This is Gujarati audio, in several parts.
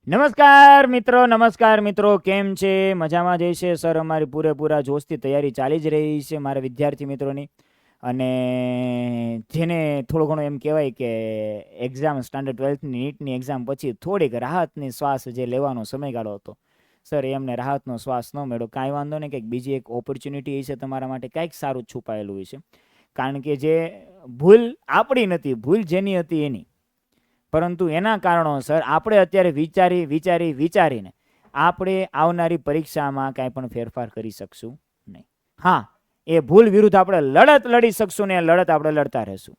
નમસ્કાર મિત્રો, કેમ છે? મજામાં જ છે સર. અમારી પૂરેપૂરા જોશથી તૈયારી ચાલી જ રહી છે મારા વિદ્યાર્થી મિત્રોની. અને જેને થોડું ઘણું એમ કહેવાય કે એક્ઝામ સ્ટાન્ડર્ડ 12ની નીટની એક્ઝામ પછી થોડીક રાહતની શ્વાસ જે લેવાનો સમયગાળો હતો સર, એમને રાહતનો શ્વાસ ન મળ્યો. કાંઈ વાંધો નહીં, કંઈક બીજી એક ઓપોર્ચ્યુનિટી છે તમારા માટે, કંઈક સારું છુપાયેલું છે. કારણ કે જે ભૂલ આપણી નથી, ભૂલ જેની હતી એની, પરંતુ એના કારણોસર આપણે અત્યારે વિચારીને આપણે આવનારી પરીક્ષામાં કાંઈ પણ ફેરફાર કરી શકશું નહીં. હા, એ ભૂલ વિરુદ્ધ આપણે લડત લડી શકશું ને લડત આપણે લડતા રહેશું.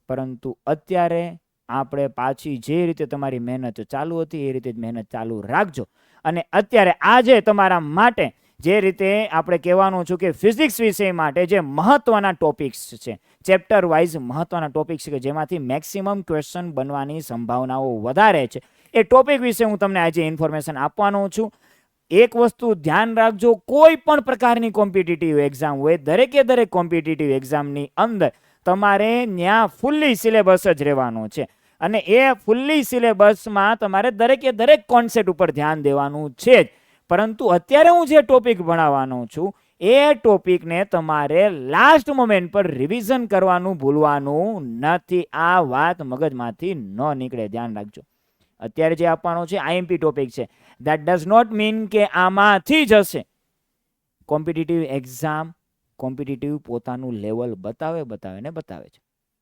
પરંતુ અત્યારે આપણે પાછી જે રીતે તમારી મહેનત ચાલુ હતી એ રીતે જ મહેનત ચાલુ રાખજો. અને અત્યારે આજે તમારા માટે જે રીતે આપણે કહેવાનું છું કે ફિઝિક્સ વિષય માટે જે મહત્વના ટોપિક્સ છે, ચેપ્ટર વાઇઝ મહત્વના ટોપિક્સ છે કે જેમાંથી મેક્સિમમ ક્વેશ્ચન બનવાની સંભાવનાઓ વધારે છે, એ ટોપિક વિશે હું તમને આજે ઇન્ફોર્મેશન આપવાનો છું. એક વસ્તુ ધ્યાન રાખજો, કોઈ પણ પ્રકારની કોમ્પિટિટિવ એક્ઝામ હોય, દરેક કોમ્પિટિટિવ એક્ઝામની અંદર તમારે ત્યાં ફૂલ્લી સિલેબસ જ રહેવાનો છે. અને એ ફૂલ્લી સિલેબસમાં તમારે દરેક કોન્સેપ્ટ ઉપર ધ્યાન દેવાનું છે જ. પરંતુ અત્યારે હું જે ટોપિક ભણાવવાનો છું એ ટોપિકને તમારે લાસ્ટ મોમેન્ટ પર રિવિઝન કરવાનું ભૂલવાનું નથી. આ વાત મગજમાંથી ન નીકળે, ધ્યાન રાખજો. અત્યારે જે આપવાનો છે આઈએમપી ટોપિક છે. ધેટ ડઝ નોટ મીન કે આમાંથી જ હશે. કોમ્પિટિટિવ એક્ઝામ, કોમ્પિટિટિવ પોતાનું લેવલ બતાવે છે.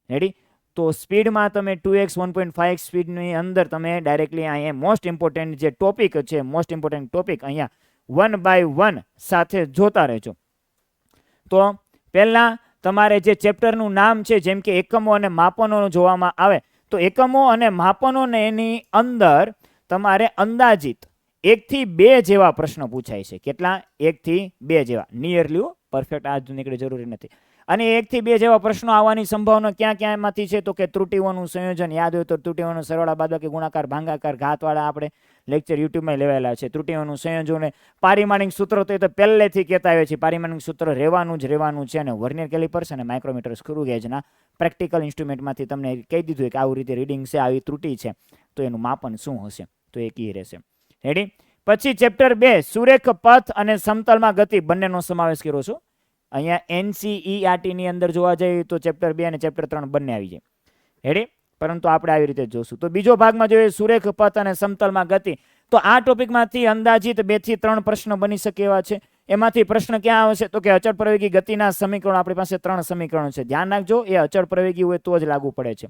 રેડી? તો સ્પીડમાં તમે 2x 1.5x સ્પીડની અંદર તમે ડાયરેક્ટલી અહીંયા મોસ્ટ ઇમ્પોર્ટન્ટ જે ટોપિક છે, મોસ્ટ ઇમ્પોર્ટન્ટ ટોપિક અહીંયા 1 by 1 સાથે જોતા રહેજો. તો પહેલા તમારે જે ચેપ્ટરનું નામ છે, જેમ કે એકમો અને માપનો જોવામાં આવે તો એકમો અને માપનોને એની અંદર તમારે અંદાજિત 1 થી 2 જેવા પ્રશ્નો પૂછાય છે. કેટલા? 1 થી 2 જેવા. નિયરલી, પરફેક્ટ આજ નીકળે જરૂરી નથી. અને 1 થી 2 જેવા પ્રશ્નો આવવાની સંભાવના ક્યાંમાંથી છે? તો કે ત્રુટીઓનું સંયોજન યાદ હોય તો ત્રુટીઓનું સરવાળા, બાદબાકી, ગુણાકાર, ભાગાકાર, ઘાતવાળા આપણે લેક્ચર યુટ્યુબમાં લેવાયેલા છે. ત્રુટીઓનું સંયોજન, પારિમાણિક સૂત્રો તો એ તો પહેલેથી કહેતા આવે છે. પારિમાણિક સૂત્ર રહેવાનું છે. અને વર્નિયર કેલિપર્સ અને માઇક્રોમીટર સ્ક્રૂ ગેજના પ્રેક્ટિકલ ઇન્સ્ટ્રુમેન્ટમાંથી તમને કહી દીધું કે આવી રીતે રીડિંગ છે, આવી ત્રુટી છે, તો એનું માપન શું હશે, તો એ કી રહેશે. રેડી? પછી ચેપ્ટર 2 સુરેખ પથ અને સમતલમાં ગતિ બંનેનો સમાવેશ કર્યો છું. અહીંયા NCERT ની અંદર જોવા જઈએ તો ચેપ્ટર 2 અને ચેપ્ટર 3 બંને આવી જાય. રેડી? પરંતુ આપણે આવી રીતે જોશું. તો બીજો ભાગમાં જોઈએ સુરેખ પથ અને સમતલમાં ગતિ. તો આ ટોપિકમાંથી અંદાજિત 2 થી 3 પ્રશ્ન બની શકે એવા છે. એમાંથી પ્રશ્ન ક્યાં આવશે? તો કે અચળ પ્રવેગી ગતિના સમીકરણો. આપણી પાસે 3 સમીકરણો છે, ધ્યાન રાખજો. એ અચળ પ્રવેગી હોય તો જ લાગુ પડે છે.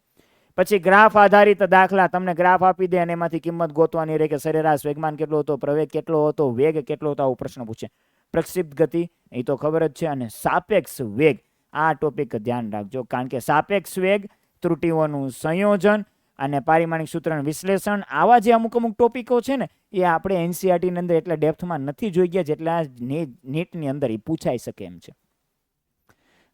પછી ગ્રાફ આધારિત દાખલા, તમને ગ્રાફ આપી દે અને એમાંથી કિંમત ગોતવાની રહે કે સરેરાશ વેગમાન કેટલો હતો, પ્રવેગ કેટલો હતો, વેગ કેટલો હતો, આવો પ્રશ્ન પૂછે. પ્રક્ષિપ્ત ગતિ એ તો ખબર જ છે. અને સાપેક્ષ વેગ, આ ટોપિક ધ્યાન રાખજો. કારણ કે સાપેક્ષ વેગ, ત્રુટીઓનું સંયોજન અને પારિમાણિક સૂત્રનું વિશ્લેષણ, આવા જે અમુક ટોપિકો છે ને, એ આપણે NCERT ની અંદર એટલા ડેપ્થમાં નથી જોઈ ગયા જેટલા નીટની અંદર એ પૂછાઈ શકે એમ છે.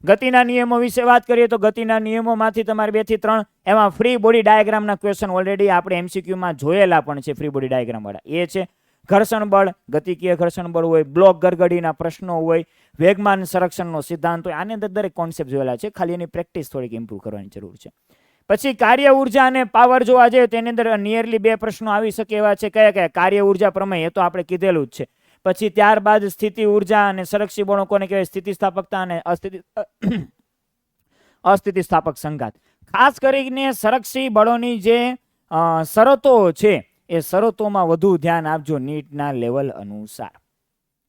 ગતિના નિયમો વિશે વાત કરીએ તો ગતિના નિયમોમાંથી તમારે 2 થી 3 એમાં ફ્રી બોડી ડાયાગ્રામના ક્વેશ્ચન ઓલરેડી આપણે MCQમાં જોયેલા પણ છે. ફ્રી બોડી ડાયાગ્રામ વાળા એ છે. ઘર્ષણ બળ, ગતિકીય ઘર્ષણ બળ હોય, બ્લોક ગરગડીના પ્રશ્નો હોય, વેગમાન સંરક્ષણનો સિદ્ધાંત હોય. આની અંદર દરેક કોન્સેપ્ટ જોયેલા છે, ખાલી એની પ્રેક્ટિસ થોડીક ઇમ્પ્રૂવ કરવાની જરૂર છે. પછી કાર્ય ઉર્જા અને પાવર જોવા જઈએ તેની અંદર નિયરલી 2 પ્રશ્નો આવી શકે એવા છે. કયા? કાર્ય ઉર્જા પ્રમેય, એ તો આપણે કીધેલું જ છે. પછી ત્યારબાદ સ્થિતિ ઉર્જા અને સંરક્ષી બળો કોને કહેવાય? સ્થિતિસ્થાપકતા અને અસ્થિતિસ્થાપક સંઘાત. ખાસ કરીને સંરક્ષી બળોની જે શરતો છે એ શરતોમાં વધુ ધ્યાન આપજો નીટના લેવલ અનુસાર.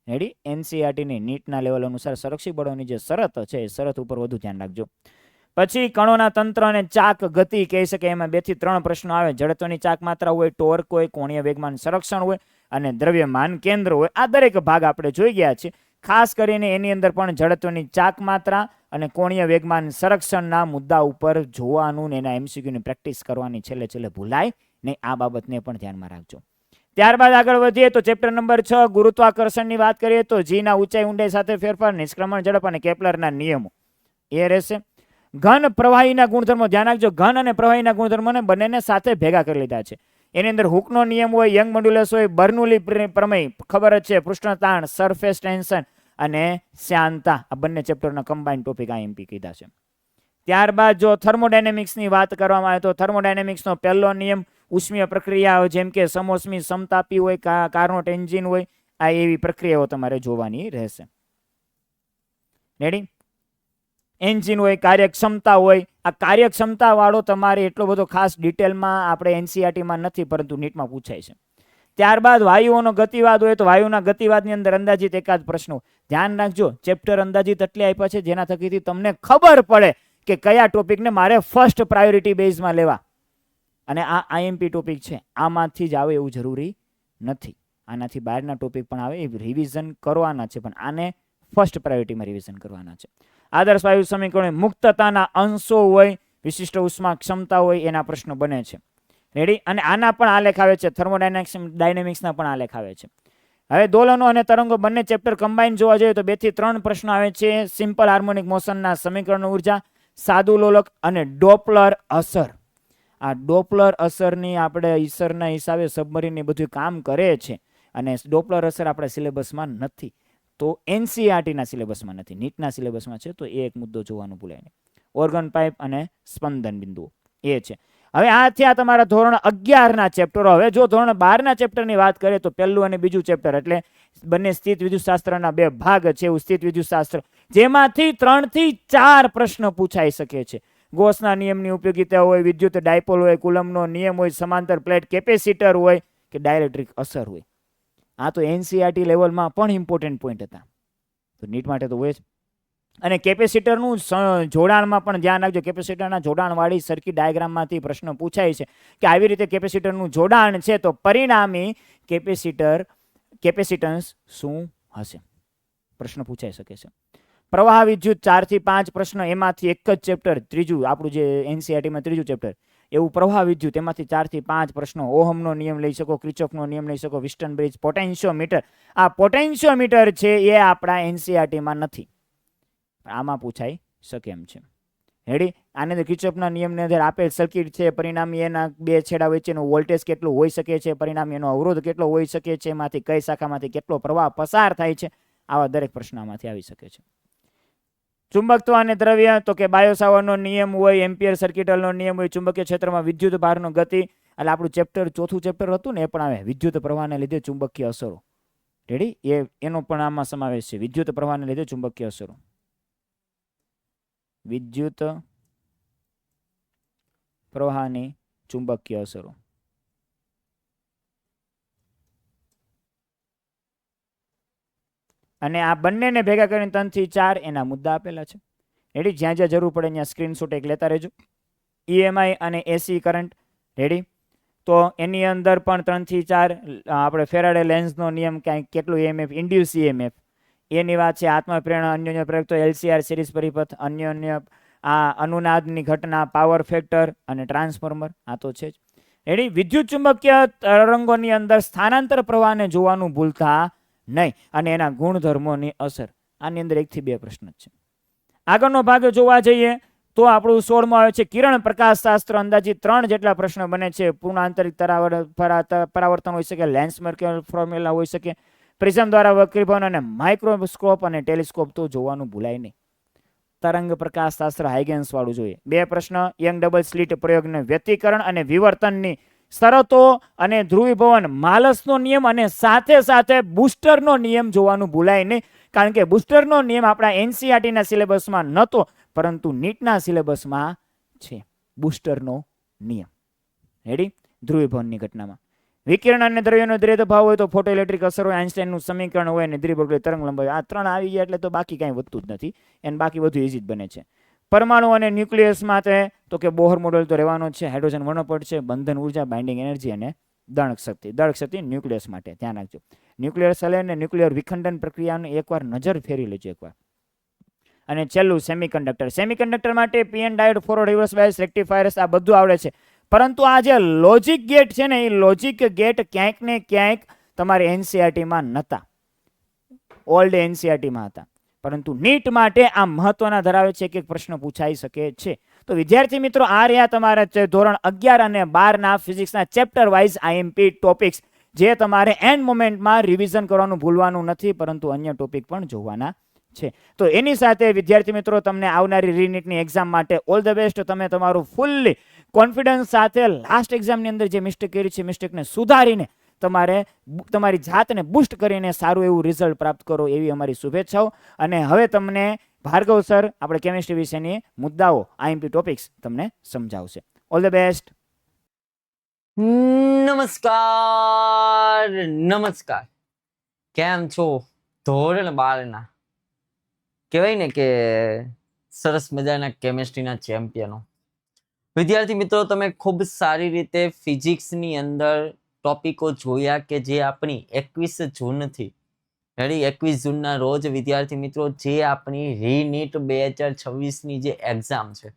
રેડી? NCERT ની નીટના લેવલ અનુસાર સંરક્ષી બળોની જે શરત છે એ શરત ઉપર વધુ ધ્યાન રાખજો. પછી કણોના તંત્ર અને ચાક ગતિ કહી શકે, એમાં 2 થી 3 પ્રશ્નો આવે. જડત્વની ચાક માત્રા હોય, ટોર્ક હોય, કોણીય વેગમાન સંરક્ષણ હોય અને દ્રવ્યમાન કેન્દ્ર હોય. આ દરેક ભાગ આપણે જોઈ ગયા છે. ખાસ કરીને એની અંદર પણ જડત્વની ચાક માત્રા અને કોણીય વેગમાન સંરક્ષણના મુદ્દા ઉપર જોવાનું ને એના MCQની પ્રેક્ટિસ કરવાની છેલ્લે ભૂલાય નહીં. આ બાબતને પણ ધ્યાનમાં રાખજો. ત્યારબાદ આગળ વધીએ તો ચેપ્ટર નંબર 6 ગુરુત્વાકર્ષણની વાત કરીએ તો જીના ઊંચાઈ ઊંડાઈ સાથે ફેરફાર, નિષ્ક્રમણ ઝડપ અને કેપ્લરના નિયમો એ રહેશે. ઘન પ્રવાહીના ગુણધર્મો ધ્યાન રાખજો. ઘન અને પ્રવાહીના ગુણધર્મોને બંનેને સાથે ભેગા કરી લીધા છે. એની અંદર હુકનો નિયમ હોય, યંગ મોડ્યુલસ હોય, બર્નૌલી પ્રમેય ખબર જ છે, પૃષ્ઠ તાણ, સરફેસ ટેન્શન અને શ્યાનતા. આ બંને ચેપ્ટરના કમ્બાઇન્ડ ટોપિક IMP કીધા છે. ત્યારબાદ જો થર્મોડાયનેમિક્સની વાત કરવામાં આવે તો થર્મોડાયનેમિક્સનો પહેલો નિયમ ઉષ્મીય પ્રક્રિયાઓ જેમ કે સમોષ્મી, સમતાપી હોય, કાર્નોટ એન્જિન હોય, આ એવી પ્રક્રિયાઓ તમારે જોવાની રહેશે. રેડી? એન્જિન હોય, કાર્યક્ષમતા હોય. આ કાર્યક્ષમતા વાળો તમારે એટલો બધો ખાસ ડિટેલમાં આપણે એનસીઆરટીમાં નથી, પરંતુ નીટમાં પૂછાય છે. ત્યારબાદ વાયુઓનો ગતિવાદ હોય તો વાયુના ગતિવાદની અંદર અંદાજિત એકાદ પ્રશ્ન. ધ્યાન રાખજો, ચેપ્ટર અંદાજિત એટલે આપ્યા છે જેના થકીથી તમને ખબર પડે કે કયા ટોપિકને મારે ફર્સ્ટ પ્રાયોરિટી બેઝમાં લેવા. અને આ આઈએમપી ટોપિક છે, આમાંથી જ આવે એવું જરૂરી નથી. આનાથી બહારના ટોપિક પણ આવે, એ રિવિઝન કરવાના છે, પણ આને ફર્સ્ટ પ્રાયોરિટીમાં રિવિઝન કરવાના છે. આદર્શ વાયુ સમીકરણ મુક્તતાના અંશો હોય, વિશિષ્ટ ઉષ્મા ક્ષમતા હોય, એના પ્રશ્નો બને છે. રેડી? અને આના પણ આલેખ આવે છે, થર્મોડાયનેમિક્સના પણ આલેખ આવે છે. હવે દોલનો અને તરંગો બંને ચેપ્ટર કમ્બાઈન જોવા જોઈએ તો 2 થી 3 પ્રશ્નો આવે છે. સિમ્પલ હાર્મોનિક મોશનના સમીકરણ ઉર્જા, સાદુ લોલક અને ડોપલર અસર. આ ડોપલર અસરની આપણે ઈસરના હિસાબે સબમરીન બધું કામ કરે છે, અને ડોપલર અસર આપણા સિલેબસમાં નથી, તો એનસીઆરટીના સિલેબસમાં નથી, નીટના સિલેબસમાં છે, તો એ એક મુદ્દો જોવાનું ભૂલાય નહીં. ઓર્ગન પાઇપ અને સ્પંદન બિંદુઓ એ છે. હવે આ થયા તમારા ધોરણ 11ના ચેપ્ટરો. હવે જો ધોરણ 12ના ચેપ્ટરની વાત કરીએ તો પહેલું અને બીજું ચેપ્ટર એટલે બંને સ્થિત વિદ્યુતશાસ્ત્રના 2 ભાગ છે. એવું સ્થિત વિદ્યુતશાસ્ત્ર જેમાંથી 3 થી 4 પ્રશ્ન પૂછાઈ શકે છે. ગોસના નિયમની ઉપયોગિતા હોય, વિદ્યુત ડાયપોલ હોય, કુલમનો નિયમ હોય, સમાંતર પ્લેટ કેપેસિટર હોય કે ડાયલેક્ટ્રિક અસર હોય. આ તો એનસીઆરટી લેવલમાં પણ ઇમ્પોર્ટન્ટ પોઈન્ટ હતા, તો નીટ માટે તો હોય જ. અને કેપેસિટરનું જોડાણમાં પણ ધ્યાન રાખજો. કેપેસિટરના જોડાણવાળી સર્કિટ ડાયાગ્રામમાંથી પ્રશ્ન પૂછાય છે કે આવી રીતે કેપેસિટરનું જોડાણ છે તો પરિણામી કેપેસિટન્સ શું હશે, પ્રશ્ન પૂછાઈ શકે છે. પ્રવાહ વિદ્યુત 4 થી 5 પ્રશ્ન, એમાંથી એક જ ચેપ્ટર ત્રીજું આપણું જે એનસીઆરટીમાં ત્રીજું ચેપ્ટર એવું પ્રવાહ વિદ્યુત, એમાંથી 4 થી 5 પ્રશ્નો. ઓહમનો નિયમ લઈ શકો, ક્રિચોફનો નિયમ લઈ શકો, વિસ્ટન બ્રિજ, પોટેન્શિયોમીટર. આ પોટેન્શિયોમીટર છે એ આપણા એનસીઆરટીમાં નથી, આમાં પૂછાઈ શકે એમ છે. રેડી? આની અંદર ક્રિચોફના નિયમની અંદર આપેલ સર્કિટ છે, પરિણામી એના 2 છેડા વચ્ચેનો વોલ્ટેજ કેટલો હોઈ શકે છે, પરિણામી એનો અવરોધ કેટલો હોઈ શકે છે, એમાંથી કઈ શાખામાંથી કેટલો પ્રવાહ પસાર થાય છે, આવા દરેક પ્રશ્ન આમાંથી આવી શકે છે. ચુંબકત્વ અને દ્રવ્ય તો કે બાયોસાવરનો નિયમ હોય, એમ્પિયર સર્કિટલનો નિયમ હોય, ચુંબકીય ક્ષેત્રમાં વિદ્યુત ભારનો ગતિ. એટલે આપણું ચેપ્ટર ચોથું ચેપ્ટર હતું ને, એ પણ આવે વિદ્યુત પ્રવાહને લીધે ચુંબકીય અસરો. રેડી? એનો પણ આમાં સમાવેશ છે, વિદ્યુત પ્રવાહને લીધે ચુંબકીય અસરો. વિદ્યુત પ્રવાહની ચુંબકીય અસરો. અને આ બંનેને ભેગા કરીને 3 થી 4 એના મુદ્દા આપેલા છે. રેડી? જ્યાં જ્યાં જરૂર પડે ત્યાં સ્ક્રીનશોટ એક લેતા રહેજો. ઈએમઆઈ અને એસી કરંટ. રેડી? તો એની અંદર પણ 3 થી 4 આપણે ફેરાડે લેન્સનો નિયમ, ક્યાંક કેટલું ઈએમએફ, ઇન્ડ્યુસ ઈએમએફ એની વાત છે. આત્મપ્રેરણા, અન્યોન્ય પ્રેરક, તો એલસીઆર સિરીઝ પરિપથ, અન્યોન્ય આ અનુનાદની ઘટના, પાવર ફેક્ટર અને ટ્રાન્સફોર્મર, આ તો છે જ. રેડી? વિદ્યુત ચુંબકીય તરંગોની અંદર સ્થાનાંતર પ્રવાહને જોવાનું ભૂલતા નહીં, અને એના ગુણધર્મોની અસર. આની અંદર 1 થી 2 પ્રશ્ન છે. આગળનો ભાગ જોવા જઈએ તો આપણું 16મો આવે છે કિરણ પ્રકાશ શાસ્ત્ર. અંદાજિત 3 જેટલા પ્રશ્ન બને છે. પૂર્ણ આંતરિક પરાવર્તન હોઈ શકે, લેન્સ ફોર્મ્યુલા હોઈ શકે, પ્રિઝમ દ્વારા વક્રીભવન અને માઇક્રોસ્કોપ અને ટેલિસ્કોપ તો જોવાનું ભૂલાય નહીં. તરંગ પ્રકાશ શાસ્ત્ર હાઇગેન્સ વાળું જોઈએ. 2 પ્રશ્ન, યંગ ડબલ સ્લિટ પ્રયોગને વ્યતિકરણ અને વિવર્તનની શરતો અને ધ્રુવીભવન, માલસનો નિયમ અને સાથે સાથે બુસ્ટરનો નિયમ જોવાનું ભૂલાય નહીં, કારણ કે બુસ્ટરનો નિયમ આપણા એનસીઆરટીના સિલેબસમાં નહોતો, પરંતુ નીટના સિલેબસમાં છે બુસ્ટરનો નિયમ. રેડી? ધ્રુવીભવનની ઘટનામાં વિકિરણ અને દ્રવ્યનો દ્રવ્ય ભાવ હોય તો ફોટો ઇલેક્ટ્રિક અસર હોય, આઇન્સ્ટાઈનનું સમીકરણ હોય અને દ્વિબોર્ગી તરંગ લંબાઈ. આ 3 આવી ગયા એટલે તો બાકી કાંઈ વધતું જ નથી, એને બાકી બધું ઇઝી જ બને છે. પરમાણુ અને ન્યુક્લિયસ માટે તો કે બોહર મોડેલ તો રહેવાનો છે, હાઇડ્રોજન વર્ણપટ છે, બંધન ઉર્જા, બાઇન્ડિંગ એનર્જી અને દળક શક્તિ. દળક શક્તિ ન્યુક્લિયસ માટે ધ્યાન રાખજો. ન્યુક્લિયર સલે અને ન્યુક્લિયર વિખંડન પ્રક્રિયાને એકવાર નજર ફેરવી લેજો એકવાર. અને છેલ્લું સેમિકન્ડક્ટર. સેમિકન્ડક્ટર માટે PN diode, forward reverse bias, rectifiers, આ બધું આવડે છે. પરંતુ આ જે લોજિક ગેટ છે ને, એ લોજિક ગેટ ક્યાંક ને ક્યાંક તમારે એનસીઆરટીમાં નહોતા, ઓલ્ડ એનસીઆરટીમાં હતા, પરંતુ નીટ માટે આ મહત્વના ધરાવે છે કે પ્રશ્ન પૂછાઈ શકે છે. તો વિદ્યાર્થી મિત્રો, આ રહ્યા તમારા ધોરણ 11 અને 12ના ફિઝિક્સના ચેપ્ટર વાઇઝ આઈએમપી ટોપિક્સ, જે તમારે એન્ડ મોમેન્ટમાં રિવિઝન કરવાનું ભૂલવાનું નથી, પરંતુ અન્ય ટોપિક પણ જોવાના છે. તો એની સાથે વિદ્યાર્થી મિત્રો, તમને આવનારી રીનીટની એક્ઝામ માટે ઓલ ધ બેસ્ટ. તમે તમારું ફૂલ્લી કોન્ફિડન્સ સાથે લાસ્ટ એક્ઝામની અંદર જે મિસ્ટેક કરી છે મિસ્ટેકને સુધારીને તમારે તમારી જાતને બૂસ્ટ કરીને સારું એવું રિઝલ્ટ પ્રાપ્ત કરો એવી અમારી શુભેચ્છાઓ. અને હવે તમને ભાર્ગવ સર આપણે કેમિસ્ટ્રી વિશેની મુદ્દાઓ આઈએમપી ટોપિક્સ તમને સમજાવશે. All the best. નમસ્કાર, કેમ છો? ધોરણ 12 ના કહેવાય ને કે સરસ મજાના કેમિસ્ટ્રીના ચેમ્પિયનો વિદ્યાર્થી મિત્રો, તમે ખૂબ સારી રીતે ફિઝિક્સની અંદર ટોપિકો જોયા કે જે આપણી 21 જૂનથી 21 જૂનના રોજ વિદ્યાર્થી મિત્રો જે આપણી રીનીટ 2026 ની જે એક્ઝામ છે,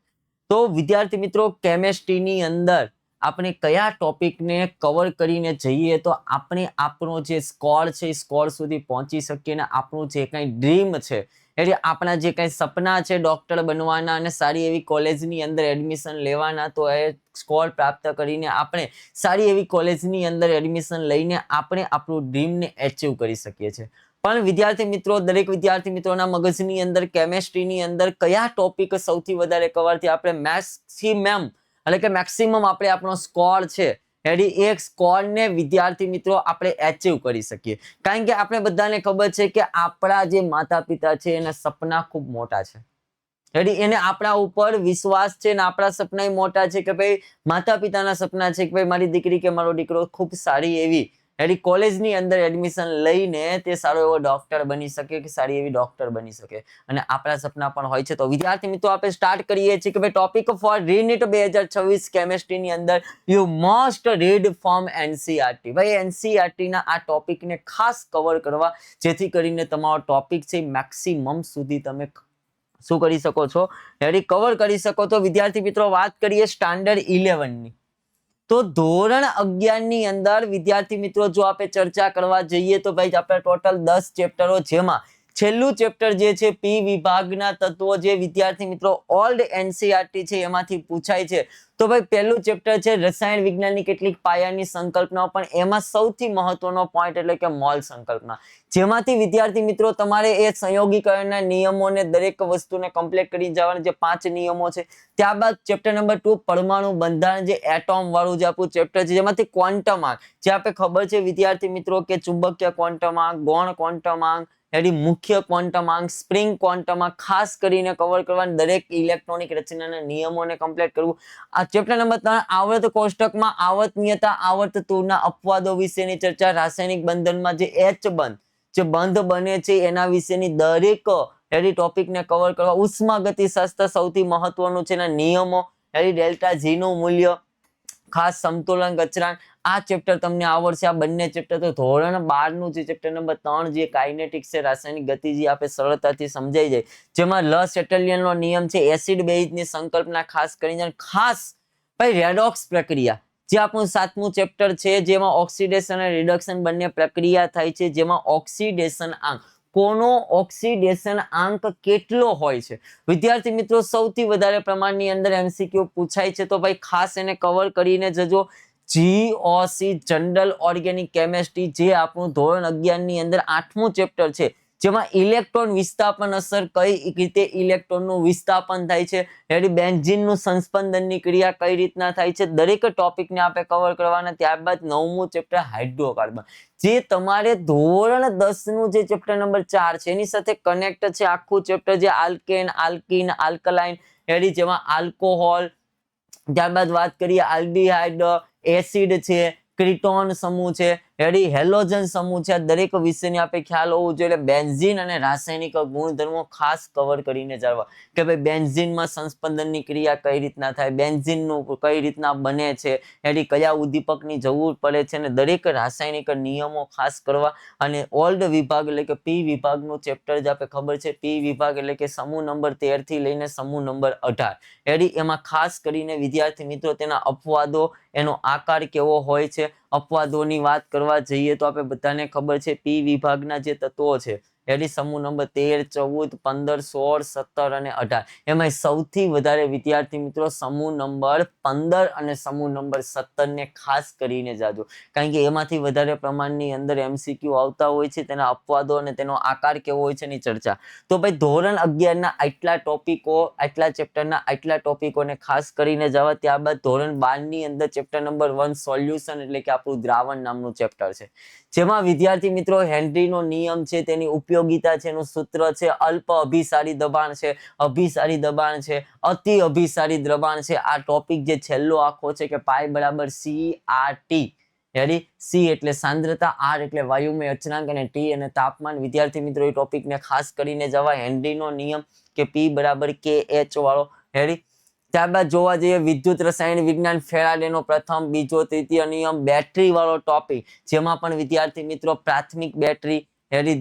તો વિદ્યાર્થી મિત્રો કેમિસ્ટ્રીની અંદર આપણે કયા ટોપિકને કવર કરીને જઈએ તો આપણે આપણો જે સ્કોર છે એ સ્કોર સુધી પહોંચી શકીએ અને આપણું જે કંઈ ડ્રીમ છે એટલે આપણા જે કંઈ સપના છે ડોક્ટર બનવાના અને સારી એવી કોલેજની અંદર એડમિશન લેવાના, તો એ સ્કોર પ્રાપ્ત કરીને આપણે સારી એવી કોલેજની અંદર એડમિશન લઈને આપણે આપણું ડ્રીમને એચીવ કરી શકીએ છીએ. પણ વિદ્યાર્થી મિત્રો, દરેક વિદ્યાર્થી મિત્રોના મગજની અંદર કેમિસ્ટ્રીની અંદર કયા ટોપિક સૌથી વધારે કવરથી આપણે મેક્સિમમ આપણે આપણો સ્કોર છે એડી એક સ્કોરને વિદ્યાર્થી મિત્રો આપણે એચીવ કરી શકીએ. કારણ કે આપણે બધાને ખબર છે કે આપણા જે માતા પિતા છે એના સપના ખૂબ મોટા છે. એને આપણા ઉપર વિશ્વાસ છે ને આપણા સપના મોટા છે કે ભાઈ માતા પિતાના સપના છે કે ભાઈ મારી દીકરી કે મારો દીકરો ખૂબ સારી એવી કોલેજની અંદર એડમિશન લઈને તે સારો એવો ડોક્ટર બની શકે કે સારી એવી ડોક્ટર બની શકે, અને આપણા સપના પણ હોય છે. તો વિદ્યાર્થી મિત્રો આપણે સ્ટાર્ટ કરીએ છીએ કે ભાઈ ટોપિક ફોર રીનીટ 2026 કેમિસ્ટ્રીની અંદર you must read from NCERT. ભાઈ એનસીઈઆરટી ના આ ટોપિકને ખાસ કવર કરવા જેથી કરીને તમારો ટોપિક છે મેક્સિમમ સુધી તમે શું કરી શકો છો, કવર કરી શકો. તો વિદ્યાર્થી મિત્રો વાત કરીએ સ્ટાન્ડર્ડ 11 ની, તો ધોરણ 11 ની અંદર વિદ્યાર્થી મિત્રો જો આપણે ચર્ચા કરવા જઈએ તો ભાઈ આપણે ટોટલ 10 ચેપ્ટરો, જેમાં છેલ્લું ચેપ્ટર જે છે પી વિભાગના તત્વો, જે વિદ્યાર્થી મિત્રો ઓલ્ડ એનસીઈઆરટી છે એમાંથી પૂછાય છે. તો ભાઈ પહેલું ચેપ્ટર છે રસાયણ વિજ્ઞાનની કેટલીક પાયાની સંકલ્પનાઓ, પણ એમાં સૌથી મહત્વનો પોઈન્ટ એટલે કે મોલ સંકલ્પના, જેમાંથી વિદ્યાર્થી મિત્રો તમારે એ સંયોગીકરણના નિયમોને દરેક વસ્તુને કમ્પ્લીટ કરી જવાના જે 5 નિયમો છે. ત્યારબાદ ચેપ્ટર નંબર 2 પરમાણુ બંધારણ, જે એટોમ વાળું જે આપણું ચેપ્ટર છે, જેમાંથી ક્વોન્ટમ આંક, જે આપણે ખબર છે વિદ્યાર્થી મિત્રો કે ચુંબકીય ક્વોન્ટમ આંક, ગૌણ ક્વોન્ટમ આંક, મુખ્ય ક્વોન્ટમ આંક, સ્પ્રિંગ ક્વોન્ટમ આંક ખાસ કરીને કવર કરવાના, દરેક ઇલેક્ટ્રોનિક રચનાના નિયમોને કમ્પ્લીટ કરવું. આ ચેપ્ટર નંબર 3 આવર્ત કોષ્ટકમાં આવર્તનીયતા, આવર્ત તુલના, અપવાદો વિશેની ચર્ચા, રાસાયણિક બંધનમાં જે H બંધ, જે બંધ બને છે એના વિશેની દરેક ટોપિકને કવર કરવા. ઉષ્માગતિશાસ્ત્ર સૌથી મહત્વનું છે, એના નિયમો, ડેલ્ટા જી નું મૂલ્ય, ખાસ સમતોલન અચળાંક, આ ચેપ્ટર તમને આવડશે. આ બંને ચેપ્ટર તો ધોરણ 12 નું જે ચેપ્ટર નંબર 3 જે કાઇનેટિક્સ છે, રાસાયણિક ગતિ, જે આપણે સરળતાથી સમજાઈ જાય, જેમાં લ નો નિયમ છે, એસિડ બેઝની સંકલ્પના ખાસ કરીને, ખાસ ભાઈ રેડોક્સ પ્રક્રિયા, જે આપણું 7મું ચેપ્ટર છે, જેમાં ઓક્સિડેશન અને રિડક્શન બંને પ્રક્રિયા થાય છે, જેમાં ઓક્સિડેશન આંક, કોનો ઓક્સિડેશન આંક કેટલો હોય છે વિદ્યાર્થી મિત્રો સૌથી વધારે પ્રમાણની અંદર એમસીક્યુ પૂછાય છે. તો ભાઈ ખાસ એને કવર કરીને જજો. જીઓસી જનરલ ઓર્ગેનિક કેમિસ્ટ્રી, જે આપણું ધોરણ 11 ની અંદર 8મું ચેપ્ટર છે, જેમાં ઇલેક્ટ્રોન વિસ્થાપન અસર, કઈ રીતે ઇલેક્ટ્રોનનું વિસ્થાપન થાય છે, બેન્ઝીનનું સંસ્પંદનની ક્રિયા કઈ રીતના થાય છે, દરેક ટોપિકને આપણે કવર કરવાના. ત્યારબાદ 9મું ચેપ્ટર હાઇડ્રોકાર્બન, જે તમારે ધોરણ 10 નું જે ચેપ્ટર નંબર 4 છે એની સાથે કનેક્ટ છે આખું ચેપ્ટર, જે આલ્કેન, આલ્કીન, આલ્કલાઇન, જેમાં આલ્કોહોલ, ત્યારબાદ વાત કરીએ આલ્ડીહાઇડ, એસિડ છે, ક્રિટોન સમૂહ છે, હેલોજન સમૂહ છે, આ દરેક વિષયની આપણે ખ્યાલ હોવું જોઈએ. બેન્ઝીન અને રાસાયણિક ગુણધર્મો ખાસ કવર કરીને જાણવા કે ભાઈ બેન્ઝીનમાં સંસ્પંદનની ક્રિયા કઈ રીતના થાય, બેન્ઝીનનું કઈ રીતના બને છે, કયા ઉદ્દીપકની જરૂર પડે છે, અને દરેક રાસાયણિક નિયમો ખાસ કરવા. અને ઓલ્ડ વિભાગ એટલે કે પી વિભાગનું ચેપ્ટર જે આપણે ખબર છે, પી વિભાગ એટલે કે સમૂહ નંબર 13 થી લઈને સમૂહ નંબર 18, એમાં ખાસ કરીને વિદ્યાર્થી મિત્રો તેના અપવાદો, એનો આકાર કેવો હોય છે, અપવાદોની વાત કરવા જઈએ તો આપણે બધાને ખબર છે પી વિભાગના જે તત્વો છે એટલે સમૂહ નંબર 13, 14, 15, 16, 17 અને 18. એમાં સૌથી વધારે વિદ્યાર્થી મિત્રો સમૂહ નંબર 15 અને સમૂહ નંબર 17 ને ખાસ કરીને જાજો, કારણ કે એમાંથી વધારે પ્રમાણની અંદર MCQ આવતા હોય છે, તેના અપવાદો અને તેનો આકાર કેવો હોય છે એની ચર્ચા. તો ભાઈ ધોરણ 11 ના આટલા ટોપિકો, આટલા ચેપ્ટરના આટલા ટોપિકોને ખાસ કરીને જવા. ત્યારબાદ ધોરણ 12 ની અંદર ચેપ્ટર નંબર 1 સોલ્યુશન એટલે કે આપણું દ્રાવણ નામનું ચેપ્ટર છે, જેમાં વિદ્યાર્થી મિત્રો હેનરીનો નિયમ છે, તેની ઉપયોગિતા છે, એનું સૂત્ર છે, અલ્પ અભિસારી દબાણ છે, અભિસારી દબાણ છે, અતિ અભિસારી દબાણ છે. આ ટોપિક જે છેલ્લો આખો છે કે પાઈ બરાબર CRT. રેડી? C એટલે સાંદ્રતા, R એટલે વાયુમય અચળાંક અને T અને તાપમાન. વિદ્યાર્થી મિત્રો એ ટોપિકને ખાસ કરીને જવા. હેનરીનો નિયમ કે P બરાબર KH વાળો. રેડી? ત્યારબાદ જોવા જઈએ વિદ્યુત રસાયણ વિજ્ઞાન, ફેરાડેનો પ્રથમ, બીજો, તૃતીય નિયમ, બેટરી વાળો ટોપિક, જેમાં પણ વિદ્યાર્થી મિત્રો પ્રાથમિક બેટરી,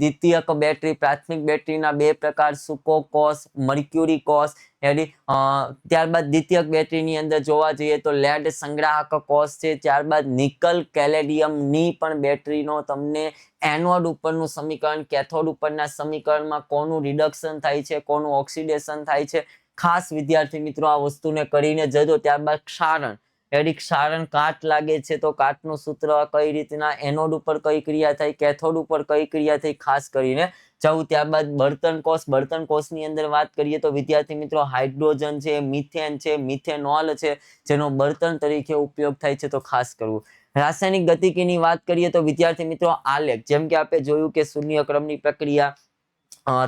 દ્વિતીયક બેટરી, પ્રાથમિક બેટરીના બે પ્રકાર, સૂકો કોષ, મર્ક્યુરી કોષ. ત્યારબાદ દ્વિતીયક બેટરીની અંદર જોવા જઈએ તો લેડ સંગ્રાહક કોષ છે. ત્યારબાદ નિકલ કેલેડિયમ ની પણ બેટરીનો તમને એનોડ ઉપરનું સમીકરણ, કેથોડ ઉપરના સમીકરણમાં કોનું રિડક્શન થાય છે, કોનું ઓક્સિડેશન થાય છે, ખાસ વિદ્યાર્થી મિત્રો આ વસ્તુને કરીને જજો. ત્યારબાદ ક્ષારણ, ક્ષારણ કાટ લાગે છે તો કાટનું સૂત્ર કઈ રીતના, એનોડ ઉપર કઈ ક્રિયા થાય, કેથોડ ઉપર કઈ ક્રિયા થઈ, ખાસ કરીને જવું. ત્યારબાદ બળતણ કોષ, બળતણ કોષની અંદર વાત કરીએ તો વિદ્યાર્થી મિત્રો હાઇડ્રોજન છે, મિથેન છે, મિથેનોલ છે, જેનો બળતણ તરીકે ઉપયોગ થાય છે, તો ખાસ કરવું. રાસાયણિક ગતિકીની વાત કરીએ તો વિદ્યાર્થી મિત્રો આલેખ, જેમ કે આપણે જોયું કે શૂન્ય ક્રમની પ્રક્રિયા,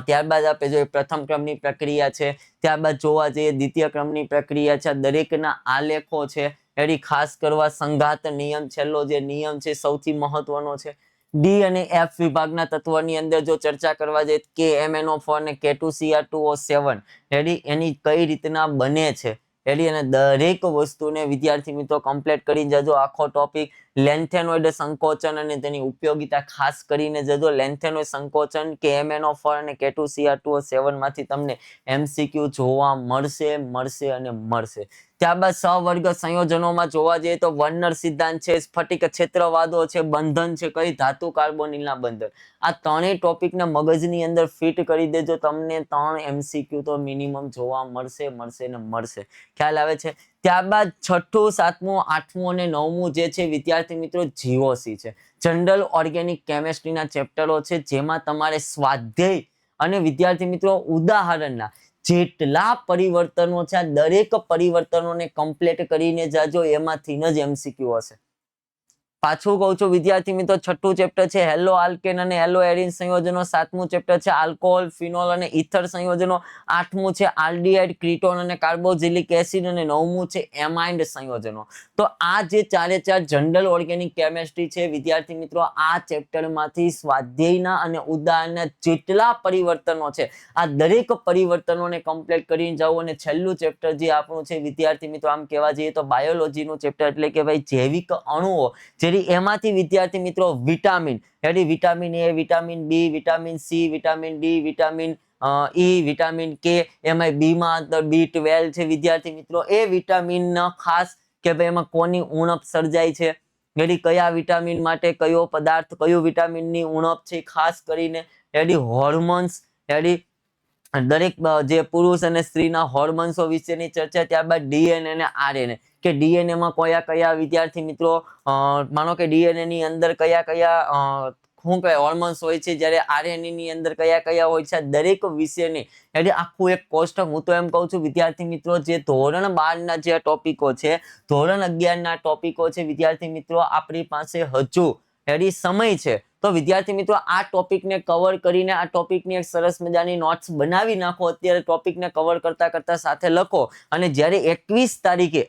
ત્યારબાદ આપણે જોઈએ પ્રથમ ક્રમની પ્રક્રિયા છે, ત્યારબાદ જોવા જઈએ દ્વિતીય ક્રમની પ્રક્રિયા છે. દરેકના આલેખો છે એની ખાસ કરવા. સંઘાત નિયમ છેલ્લો જે નિયમ છે સૌથી મહત્વનો છે. ડી અને એફ વિભાગના તત્વની અંદર જો ચર્ચા કરવા જઈએ KMnO4 અને K2Cr2O7 રેડી, એની કઈ રીતના બને છે રેડી, અને દરેક વસ્તુને વિદ્યાર્થી મિત્રો કમ્પ્લીટ કરી જજો. આખો ટોપિક લેન્થેનોઇડ સંકોચન અને તેની ઉપયોગિતા ખાસ કરીને જજો. લેન્થેનોઇડ સંકોચન KMnO4 અને K2Cr2O7 માંથી તમને MCQ જોવા મળશે અને મળશે. ત્યારબાદ સહવર્ગ સંયોજનોમાં જોવા જઈએ તો વર્નર સિદ્ધાંત છે, સ્ફટિક ક્ષેત્રવાદો છે, બંધન છે, કઈ ધાતુ કાર્બોનિલના બંધન. આ ત્રણેય ટોપિકને મગજની અંદર ફિટ કરી દેજો, તમને 3 MCQ તો મિનિમમ જોવા મળશે. ખ્યાલ આવે છે? ત્યારબાદ 6ઠું, 7મું, 8મું અને 9મું જે છે વિદ્યાર્થી મિત્રો GOC છે, જનરલ ઓર્ગેનિક કેમેસ્ટ્રીના ચેપ્ટરો છે, જેમાં તમારે સ્વાધ્યાય અને વિદ્યાર્થી મિત્રો ઉદાહરણના જેટલા પરિવર્તનો છે આ દરેક પરિવર્તનોને કમ્પ્લીટ કરીને જાજો, એમાંથી જ MCQ હશે. પાછું કહું છું વિદ્યાર્થી મિત્રો, 6ઠું ચેપ્ટર છે હેલો આલ્કેન અને હેલો એરિન સંયોજનો, 7મું ચેપ્ટર છે આલ્કોહોલ, ફિનોલ અને ઇથર સંયોજનો, 8મું છે આલ્ડીહાઇડ, ક્રીટોન અને કાર્બોક્સિલિક એસિડ અને 9મું છે એમાઇન્ડ સંયોજનો. તો આ જે 4 જનરલ ઓર્ગેનિક કેમેસ્ટ્રી છે વિદ્યાર્થી મિત્રો, આ ચેપ્ટરમાંથી સ્વાધ્યાયના અને ઉદાહરણના જેટલા પરિવર્તનો છે આ દરેક પરિવર્તનોને કમ્પ્લીટ કરીને જાઓ. અને છેલ્લું ચેપ્ટર જે આપણું છે વિદ્યાર્થી મિત્રો, આમ કહેવા જઈએ તો બાયોલોજીનું ચેપ્ટર, એટલે કે ભાઈ જૈવિક અણુઓ, એમાંથી વિદ્યાર્થી મિત્રો vitamin, vitamin A, vitamin B, vitamin C, vitamin D, vitamin E, vitamin K, એમાં B માં B12 છે વિદ્યાર્થી મિત્રો. એ વિટામિન ખાસ કે ભાઈ એમાં કોની ઉણપ સર્જાય છે, કયા વિટામિન માટે કયો પદાર્થ, કયું વિટામિનની ઉણપ છે, ખાસ કરીને હોર્મોન્સ, દરેક જે પુરુષ અને સ્ત્રીના હોર્મોન્સો વિશેની ચર્ચા. ત્યારબાદ DNA અને RNA, કે DNA માં કયા વિદ્યાર્થી મિત્રો, માનો કે DNA ની અંદર કયા હોર્મોન્સ હોય છે, જ્યારે RNA ની અંદર કયા હોય છે, દરેક વિશેની આખું એક કોષ્ટક. હું તો એમ કહું છું વિદ્યાર્થી મિત્રો, જે ધોરણ 12 ના જે ટોપિકો છે, ધોરણ 11 ના ટોપિકો છે વિદ્યાર્થી મિત્રો, આપણી પાસે હજુ સમય છે. તો વિદ્યાર્થી મિત્રો આ ટોપિકને કવર કરીને આ ટોપિકની એક સરસ મજાની નોટ્સ બનાવી નાખો. અત્યારે ટોપિકને કવર કરતા સાથે લખો, અને જ્યારે 21 તારીખે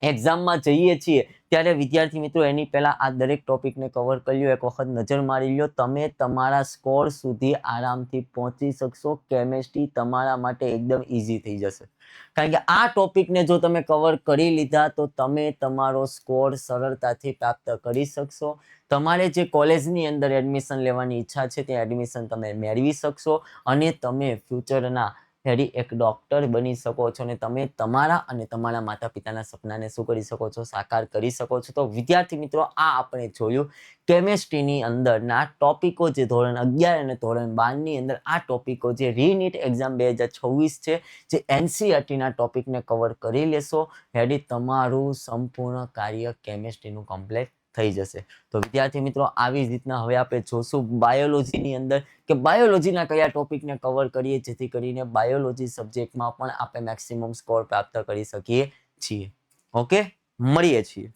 એક્ઝામમાં જઈએ છીએ ત્યારે વિદ્યાર્થી મિત્રો એની પહેલા આ દરેક ટોપિકને કવર કરી લો, એક વખત નજર મારી લો. તમે તમારા સ્કોર સુધી આરામથી પહોંચી શકશો. કેમેસ્ટ્રી તમારા માટે એકદમ ઈઝી થઈ જશે, કારણ કે આ ટોપિકને જો તમે કવર કરી લીધા તો તમે તમારો સ્કોર સરળતાથી પ્રાપ્ત કરી શકશો. તમારે જે કોલેજની અંદર એડમિશન લેવાની ઈચ્છા છે ત્યાં એડમિશન તમે મેળવી શકશો, અને તમે ફ્યુચરના હેડી એક ડોક્ટર બની શકો છો અને તમે તમારા અને તમારા માતા પિતાના સપનાને શું કરી શકો છો, સાકાર કરી શકો છો. તો વિદ્યાર્થી મિત્રો, આ આપણે જોયું કેમેસ્ટ્રીની અંદરના ટોપિકો, જે ધોરણ 11 અને ધોરણ 12 ની અંદર આ ટોપિકો જે રીનીટ એક્ઝામ 2026 છે, જે એનસીઈઆરટીના ટોપિકને કવર કરી લેશો, હેડી તમારું સંપૂર્ણ કાર્ય કેમેસ્ટ્રીનું કમ્પ્લીટ થઈ જશે. તો વિદ્યાર્થી મિત્રો, આવી જ રીતના હવે આપણે જોશું બાયોલોજીની અંદર કે બાયોલોજીના કયા ટોપિકને કવર કરીએ, જેથી કરીને બાયોલોજી સબ્જેક્ટમાં પણ આપણે મેક્સિમમ સ્કોર પ્રાપ્ત કરી શકીએ છીએ. ઓકે, મળીએ છીએ.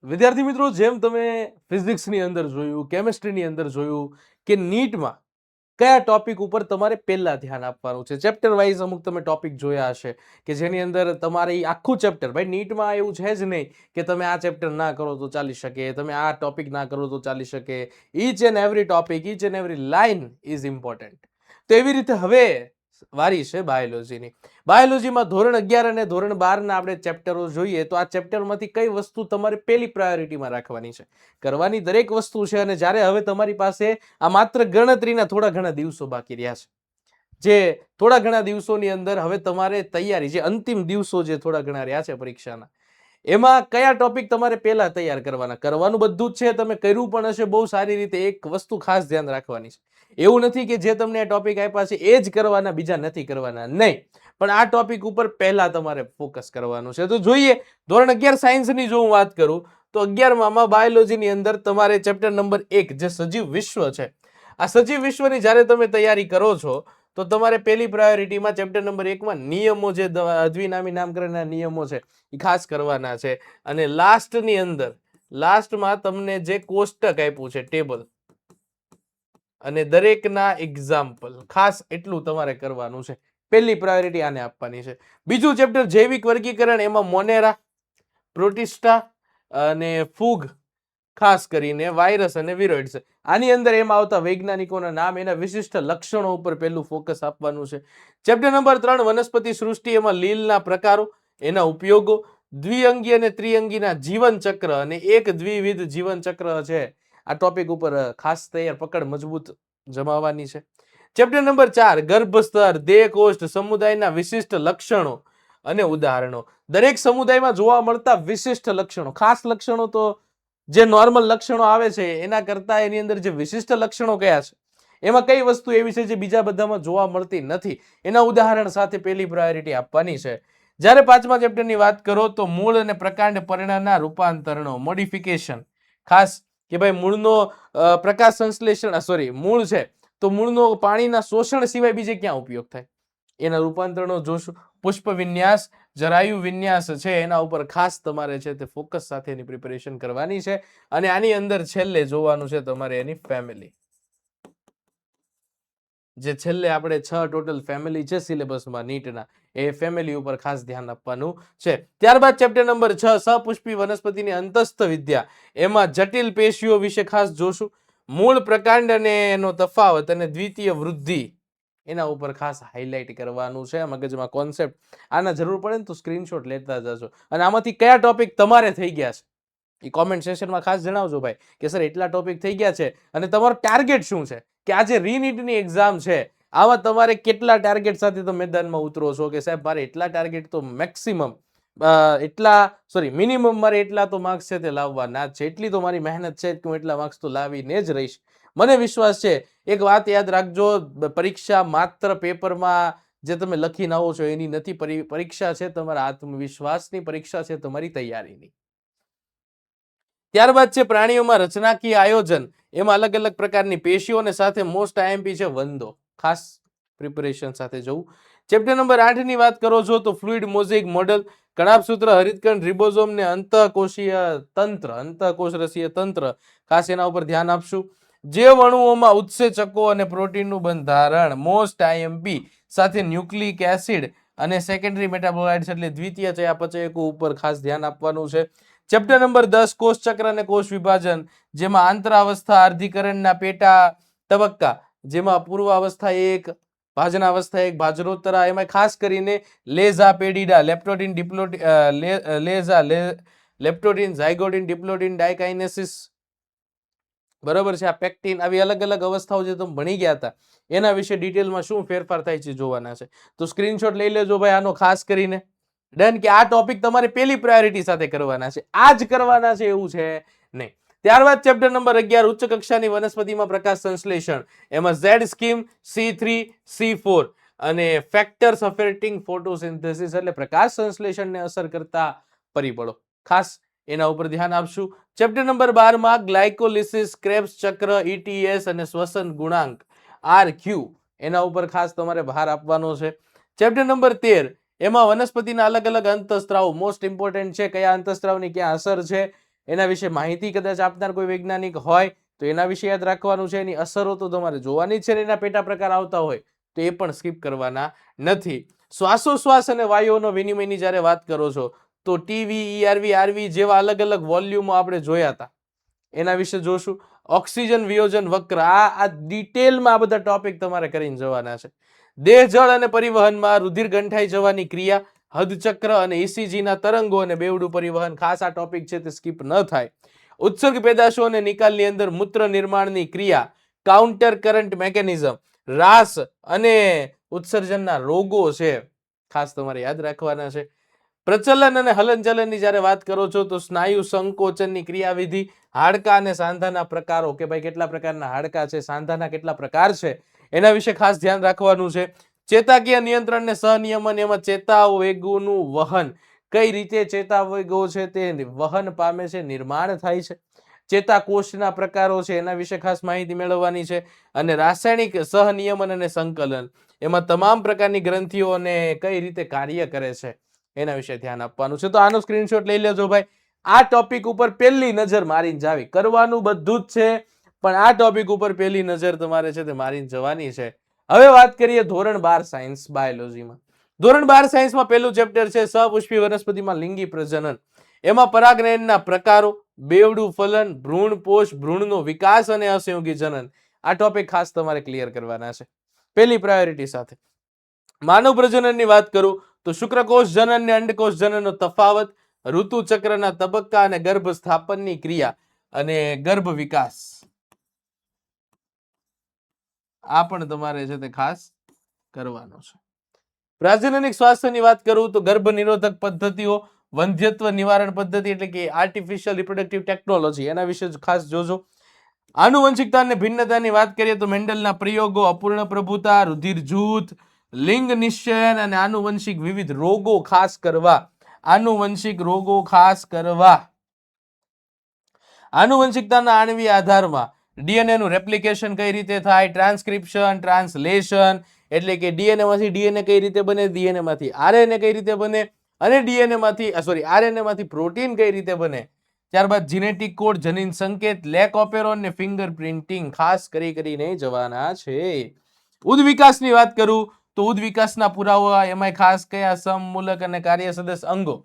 વિદ્યાર્થી મિત્રો, જેમ તમે ફિઝિક્સની અંદર જોયું, કેમેસ્ટ્રીની અંદર જોયું કે નીટમાં કયા ટોપિક ઉપર તમારે પહેલા ધ્યાન આપવાનું છે, ચેપ્ટર વાઇઝ અમુક તમે ટોપિક જોયા હશે કે જેની અંદર તમારે આખું ચેપ્ટર, ભાઈ નીટમાં એવું છે જ નહીં કે તમે આ ચેપ્ટર ના કરો તો ચાલી શકે, તમે આ ટોપિક ના કરો તો ચાલી શકે. Each and every topic, each and every line is important. તો એવી રીતે હવે વારી છે બાયોલોજીની. બાયોલોજીમાં ધોરણ 11 અને ધોરણ 12 ના આપણે ચેપ્ટરો જોઈએ તો આ ચેપ્ટરમાંથી કઈ વસ્તુ તમારે પહેલી પ્રાયોરિટીમાં રાખવાની છે. કરવાની દરેક વસ્તુ છે, અને જ્યારે હવે તમારી પાસે આ માત્ર ગણતરીના થોડા ઘણા દિવસો બાકી રહ્યા છે, જે થોડા ઘણા દિવસોની અંદર હવે તમારે તૈયારી, જે અંતિમ દિવસો જે થોડા ઘણા રહ્યા છે પરીક્ષાના, એમાં કયા ટોપિક તમારે પહેલા તૈયાર કરવાના. કરવાનું બધું જ છે, તમે કર્યું પણ હશે બહુ સારી રીતે. એક વસ્તુ ખાસ ધ્યાન રાખવાની છે, એવું નથી કે જે તમને આ ટોપિક આપ્યા છે એ જ કરવાના, બીજા નથી કરવાના, નહીં. પણ આ ટોપિક ઉપર પહેલા તમારે ફોકસ કરવાનું છે. તો જોઈએ, ધોરણ 11 સાયન્સની જો હું વાત કરું તો 11માં બાયોલોજીની અંદર તમારે ચેપ્ટર નંબર 1 જે સજીવ વિશ્વ છે, આ સજીવ વિશ્વની જ્યારે તમે તૈયારી કરો છો તો તમારે પહેલી પ્રાયોરિટીમાં ચેપ્ટર નંબર 1માં નિયમો, જે દ્વિનામી નામકરણના નિયમો છે એ ખાસ કરવાના છે. અને લાસ્ટની અંદર, લાસ્ટમાં તમને જે કોષ્ટક આપ્યું છે, ટેબલ, અને દરેકના એક્ઝામ્પલ, ખાસ એટલું તમારે કરવાનું છે. પહેલી પ્રાયોરિટી આને આપવાની છે. બીજું ચેપ્ટર જૈવિક વર્ગીકરણ, એમાં મોનેરા, પ્રોટિસ્ટા અને ફૂગ, ખાસ કરીને વાયરસ અને વિરોઇડ્સ. આની અંદર એમાં આવતા વૈજ્ઞાનિકોના નામ, એના વિશિષ્ટ લક્ષણો ઉપર પહેલું ફોકસ આપવાનું છે. ચેપ્ટર નંબર 3 વનસ્પતિ સૃષ્ટિ, એમાં લીલના પ્રકારો, એના ઉપયોગો, દ્વિઅંગી અને ત્રિઅંગીના જીવન ચક્ર અને એક દ્વિવિધ જીવન ચક્ર છે. આ ટોપિક ઉપર ખાસ તૈયાર પકડ મજબૂત જમાવવાની છે. ચેપ્ટર નંબર 4 ગર્ભસ્તર, દેહકોષ્ઠ, સમુદાયના વિશિષ્ટ લક્ષણો અને ઉદાહરણો. દરેક સમુદાયમાં જોવા મળતા વિશિષ્ટ લક્ષણો, ખાસ લક્ષણો તો જે નોર્મલ લક્ષણો આવે છે એના કરતા એની અંદર જે વિશિષ્ટ લક્ષણો કયા છે, એમાં કઈ વસ્તુ એવી છે જે બીજા બધામાં જોવા મળતી નથી, એના ઉદાહરણ સાથે પહેલી પ્રાયોરિટી આપવાની છે. જ્યારે 5મા ચેપ્ટરની વાત કરો તો મૂળ અને પ્રકાંડ પર્ણના રૂપાંતરણો, મોડિફિકેશન, ખાસ કે ભાઈ મૂળનો પ્રકાશ સંશ્લેષણ, મૂળ છે તો મૂળનો પાણીના શોષણ સિવાય બીજે ક્યાં ઉપયોગ થાય, એના રૂપાંતરણો જોશું. પુષ્પ વિન્યાસ, જરાયુ વિન્યાસ છે, એના ઉપર ખાસ તમારે છે તે ફોકસ સાથે એની પ્રિપેરેશન કરવાની છે. અને આની અંદર છેલ્લે જોવાનું છે તમારે એની ફેમિલી, જે છેલ્લે આપણે 6 ટોટલ ફેમિલી છે સિલેબસમાં નીટના, એ ફેમિલી ઉપર ખાસ ધ્યાન આપવાનું છે. ત્યારબાદ ચેપ્ટર નંબર 6 સપુષ્પી વનસ્પતિની અંતસ્થ વિદ્યા, એમાં જટિલ પેશીઓ વિશે ખાસ જોશું. મૂળ, પ્રકાંડ અને એનો તફાવત અને દ્વિતીય વૃદ્ધિ, એના ઉપર ખાસ હાઇલાઇટ કરવાનું છે. મગજમાં કોન્સેપ્ટ આના જરૂર પડે ને તો સ્ક્રીનશોટ લેતા જજો. અને આમાંથી કયા ટોપિક તમારે થઈ ગયા છે એ કોમેન્ટ સેશનમાં ખાસ જણાવજો ભાઈ, કે સર એટલા ટોપિક થઈ ગયા છે, અને તમારો ટાર્ગેટ શું છે, કે આજે રીનીટની એક્ઝામ છે, આમાં તમારે કેટલા ટાર્ગેટ સાથે તો મેદાનમાં ઉતરો છો, કે સાહેબ મારે એટલા ટાર્ગેટ તો મિનિમમ મારે એટલા તો માર્ક્સ છે તે લાવવાના જ છે, એટલી તો મારી મહેનત છે કે હું એટલા માર્ક્સ તો લાવીને જ રહીશ. મને વિશ્વાસ છે. એક વાત યાદ રાખજો, પરીક્ષા માત્ર પેપરમાં જે તમે લખીને આવો છો એની નથી, પરીક્ષા છે તમારા આત્મવિશ્વાસની, પરીક્ષા છે તમારી તૈયારીની. ત્યારબાદ છે પ્રાણીઓમાં રચનાકીય આયોજન, એમાં અલગ અલગ પ્રકારની પેશીઓ અને સાથે મોસ્ટ આઈએમપી છે વંદો, ખાસ પ્રિપેરેશન સાથે જવું. ચેપ્ટર નંબર 8 ની વાત કરો છો તો ફ્લુઇડ મોઝેઇક મોડેલ, કણાભસૂત્ર, હરિતકણ, રિબોઝોમ ને અંતઃકોશીય તંત્ર, અંતઃકોશરસીય તંત્ર, ખાસ એના ઉપર ધ્યાન આપશું. જે અણુઓમાં ઉત્સેચકો અને પ્રોટીનનું બંધારણ, મોસ્ટ આઈએમપી, સાથે ન્યુક્લિક એસિડ અને સેકન્ડરી મેટાબોલાઇટ્સ એટલે દ્વિતીય ચયાપચયકો ઉપર ખાસ ધ્યાન આપવાનું છે. ચેપ્ટર નંબર 10 કોષ ચક્ર અને કોષ વિભાજન, જેમાં આંતરાવસ્થા, અર્ધીકરણના પેટા તબક્કા, જેમાં પૂર્વાવસ્થા 1, ભાજનાવસ્થા 1, ભાજનોત્તરા, એમાં ખાસ કરીને લેઝા પેડિડા, લેપ્ટોડિન ડિપ્લોડિન, ઝાયગોડિન ડિપ્લોડિન ડાયકાઇનેસિસ, બરાબર છે. આ પેક્ટિન આવી અલગ અલગ અવસ્થાઓ જે તમે ભણી ગયા હતા એના વિશે ડિટેલમાં શું ફેરફાર થાય છે જોવાના છે. તો સ્ક્રીનશોટ લઈ લેજો ભાઈ આનો ખાસ કરીને. ડન કે આ ટોપિક તમારે પેલી પ્રાયોરિટી સાથે કરવાના છે, આ જ કરવાના છે એવું છે નહીં. ત્યારબાદ ચેપ્ટર નંબર 11 ઉચ્ચ કક્ષાની વનસ્પતિમાં પ્રકાશ સંશ્લેષણ. એમાં ઝેડ સ્કીમ, C3, C4 અને ફેક્ટર્સ અફેક્ટિંગ ફોટોસિન્થેસિસ એટલે પ્રકાશ સંશ્લેષણને અસર કરતા પરિબળો. ખાસ એના ઉપર ધ્યાન આપશું. ચેપ્ટર નંબર 12 માં ગ્લાયકોલિસિસ, ક્રેબ્સ ચક્ર, ETS અને શ્વસન ગુણાંક RQ એના ઉપર ખાસ તમારે ભાર આપવાનો છે. ચેપ્ટર નંબર 13 એમાં વનસ્પતિના અલગ અલગ અંતઃસ્ત્રાવ મોસ્ટ ઇમ્પોર્ટન્ટ છે. કયા અંતઃસ્ત્રાવની ક્યાં અસર છે એના વિશે માહિતી કદાચ આપનાર કોઈ વૈજ્ઞાનિક હોય તો એના વિશે યાદ રાખવાનું છે. એની અસરો તો તમારે જોવાની જ છે ને એના પેટા પ્રકાર આવતા હોય તો એ પણ સ્કીપ કરવાના નથી. શ્વાસોશ્વાસ અને વાયુઓનો વિનિમયની જ્યારે વાત કરો છો તો TB, ERV, RV જેવા અલગ અલગ વોલ્યુમો આપણે જોયા હતા એના વિશે જોશું. ઓક્સિજન વિયોજન વક્ર આ ડિટેલમાં આ બધા ટોપિક તમારે કરીને જવાના છે. દેહ જળ અને પરિવહનમાં રુધિર ગંઠાઈ જવાની ક્રિયા, હદચક્ર અને ECG ના તરંગો અને બેવડું પરિવહન ખાસ આ ટોપિક છે તે સ્કીપ ન થાય. ઉત્સર્ગ પેદાશો અને નિકાલની અંદર મૂત્ર નિર્માણની ક્રિયા, કાઉન્ટર કરંટ મિકેનિઝમ, રાસ અને ઉત્સર્જનના રોગો છે ખાસ તમારે યાદ રાખવાના છે. પ્રચલન અને હલનચલનની જ્યારે વાત કરો છો તો સ્નાયુ સંકોચનની ક્રિયાવિધિ, હાડકા અને સાંધાના પ્રકારો કે ભાઈ કેટલા પ્રકારના હાડકા છે, સાંધાના કેટલા પ્રકાર છે એના વિશે ખાસ ધ્યાન રાખવાનું છે. ચેતાકીય નિયંત્રણ ને સહનિયમન એમાં ચેતાવેગોનું વહન, કઈ રીતે ચેતાવેગો છે તે વહન પામે છે, નિર્માણ થાય છે. ચેતાકોષના પ્રકારો છે એના વિશે ખાસ માહિતી મેળવવાની છે. અને રાસાયણિક સહનિયમન અને સંકલન એમાં તમામ પ્રકારની ગ્રંથિઓને કઈ રીતે કાર્ય કરે છે એના વિશે ધ્યાન આપવાનું છે. તો આનો સ્ક્રીનશોટ લઈ લેજો ભાઈ. આ ટોપિક ઉપર પહેલી નજર મારીને જાવી, કરવાનું બધું જ છે પણ આ ટોપિક ઉપર પહેલી નજર તમારે છે તે મારીને જવાની છે. હવે વાત કરીએ ધોરણ 12 સાયન્સ બાયોલોજીમાં. ધોરણ 12 સાયન્સમાં પહેલું ચેપ્ટર છે સપુષ્પી વનસ્પતિમાં લિંગી પ્રજનન. એમાં પરાગનયનના પ્રકારો, બેવડું ફલન, ભ્રૂણપોષ, ભ્રૂણનો વિકાસ અને અસંયોગી જનન. આ ટોપિક ખાસ તમારે ક્લિયર કરવાના છે પહેલી પ્રાયોરિટી સાથે. માનવ પ્રજનનની વાત કરું તો શુક્રકોષ જનન અને અંડકોષ જનનનો તફાવત, ઋતુ ચક્રના તબક્કા અને ગર્ભ સ્થાપનની ક્રિયા અને ગર્ભ વિકાસ આ પણ તમારે છે તે ખાસ કરવાનો છે. પ્રજનનિક સ્વાસ્થ્યની વાત કરું તો ગર્ભ નિરોધક પદ્ધતિઓ, વંધ્યત્વ નિવારણ પદ્ધતિ એટલે કે આર્ટિફિશિયલ રિપ્રોડક્ટિવ ટેકનોલોજી એના વિશે ખાસ જોજો. આનુવંશિકતા અને ભિન્નતાની વાત કરીએ તો મેન્ડલના પ્રયોગો, અપૂર્ણ પ્રભુતા, રુધિર જૂથ, લિંગ નિશ્ચયન અને આનુવંશિક વિવિધ રોગો ખાસ કરવા. આનુવંશિક રોગો ખાસ કરવા. આનુવંશિકતાના આણ્વીય આધારમાં ડીએનએ નું રેપ્લિકેશન કઈ રીતે થાય, ટ્રાન્સક્રિપ્શન, ટ્રાન્સલેશન એટલે કે ડીએનએ માંથી ડીએનએ કઈ રીતે બને, ડીએનએ માંથી આરએનએ કઈ રીતે બને અને ડીએનએ માંથી આરએનએ માંથી પ્રોટીન કઈ રીતે બને. ત્યારબાદ જીનેટિક કોડ, જનીન સંકેત, લેક ઓપેરોન ને ફિંગરપ્રિન્ટિંગ ખાસ કરીને જવાના છે. ઉદ્વિકાસની વાત કરું તો ઉદ્વિકાસના પુરાવા એમાં ખાસ કયા સમમૂલક અને કાર્ય સદસ્ય અંગો,